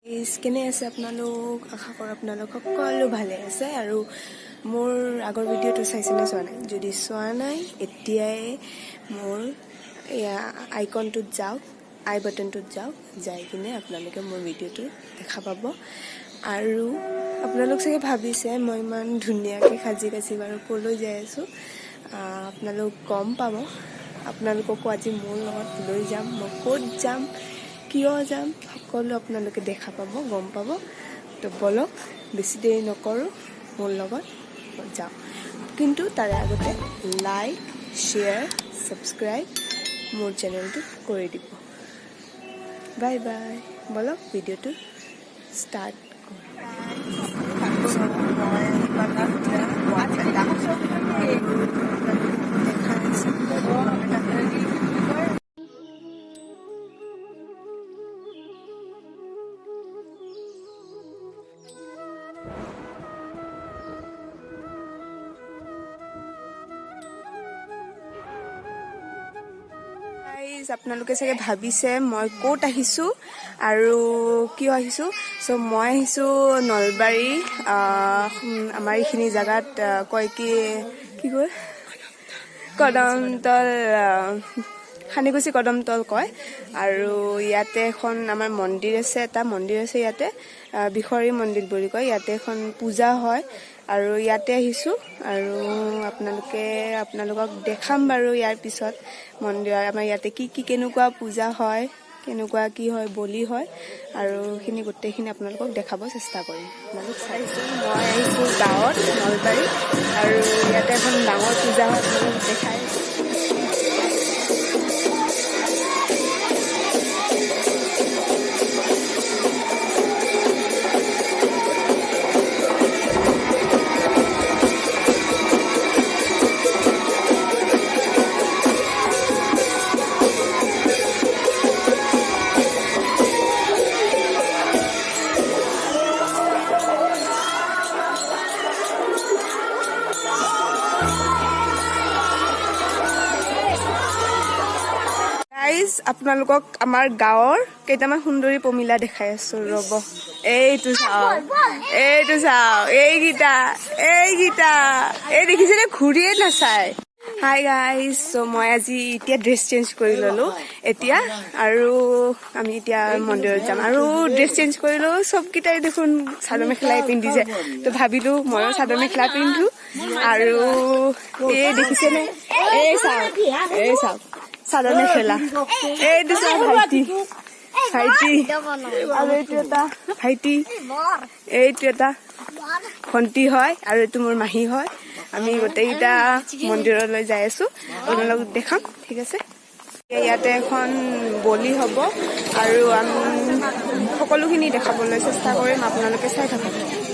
কেনে আছে আপোনালোক আশা কৰোঁ আপোনালোক সকলো ভালে আছে আৰু মোৰ আগৰ ভিডিঅ'টো চাইছেনে চোৱা নাই যদি চোৱা নাই এতিয়াই মোৰ আইকনটোত যাওক আই বাটনটোত যাওক যাই কিনে আপোনালোকে মোৰ ভিডিঅ'টো দেখা পাব আৰু আপোনালোক চাগে ভাবিছে মই ইমান ধুনীয়াকৈ সাজি কাচি বাৰু ক'লৈ যাই আছোঁ আপোনালোক গম পাব আপোনালোককো আজি মোৰ লগত লৈ যাম মই ক'ত যাম কিয় যাম সকলো আপোনালোকে দেখা পাব গম পাব তো বলক বেছি দেৰি নকৰোঁ মোৰ লগত যাওঁ কিন্তু তাৰে আগতে লাইক শ্বেয়াৰ ছাবস্ক্ৰাইব মোৰ চেনেলটো কৰি দিব বাই বাই বলক ভিডিঅ'টো ষ্টাৰ্ট আপোনালোকে চাগে ভাবিছে মই ক'ত আহিছোঁ আৰু কিয় আহিছোঁ চ' মই আহিছোঁ নলবাৰী আমাৰ এইখিনি জেগাত কয় কি কয় কদমতল সানিকুচি কদমতল কয় আৰু ইয়াতে এখন আমাৰ মন্দিৰ আছে এটা মন্দিৰ আছে ইয়াতে বিখৰী মন্দিৰ বুলি কয় ইয়াতে এখন পূজা হয় আৰু ইয়াতে আহিছোঁ আৰু আপোনালোকক দেখাম বাৰু ইয়াৰ পিছত মন্দিৰ আমাৰ ইয়াতে কি কেনেকুৱা পূজা হয় কেনেকুৱা কি হয় বলি হয় আৰু সেইখিনি গোটেইখিনি আপোনালোকক দেখাব চেষ্টা কৰিম আপোনালোক চাইছোঁ মই আহিছোঁ গাঁৱত নলবাৰী আৰু ইয়াতে এখন ডাঙৰ পূজা হয় আপোনালোক দেখাই আপোনালোকক আমাৰ গাঁৱৰ কেইটামান সুন্দৰী পমিলা দেখাই আছো ৰ'ব এইটো চাওঁ এইকেইটা এই দেখিছেনে ঘূৰিয়ে নাচায় হাই গাইজ চ' মই আজি এতিয়া ড্ৰেছ চেঞ্জ কৰি ল'লোঁ এতিয়া আৰু আমি এতিয়া মন্দিৰত যাম আৰু ড্ৰেছ চেঞ্জ কৰিলোঁ চবকেইটাই দেখোন চাদৰ মেখেলাই পিন্ধিছে তো ভাবিলোঁ ময়ো চাদৰ মেখেলা পিন্ধো আৰু এই দেখিছেনে এই চাওক চাদৰ মেখেলা এইটো চা ভাইটি আৰু এইটো এটা ভাইটি এইটো এটা ভণ্টি হয় আৰু এইটো মোৰ মাহী হয় আমি গোটেইকেইটা মন্দিৰলৈ যাই আছোঁ আপোনালোকক দেখাম ঠিক আছে ইয়াতে এখন বলি হ'ব আৰু আমি সকলোখিনি দেখাবলৈ চেষ্টা কৰিম আপোনালোকে চাই থাকক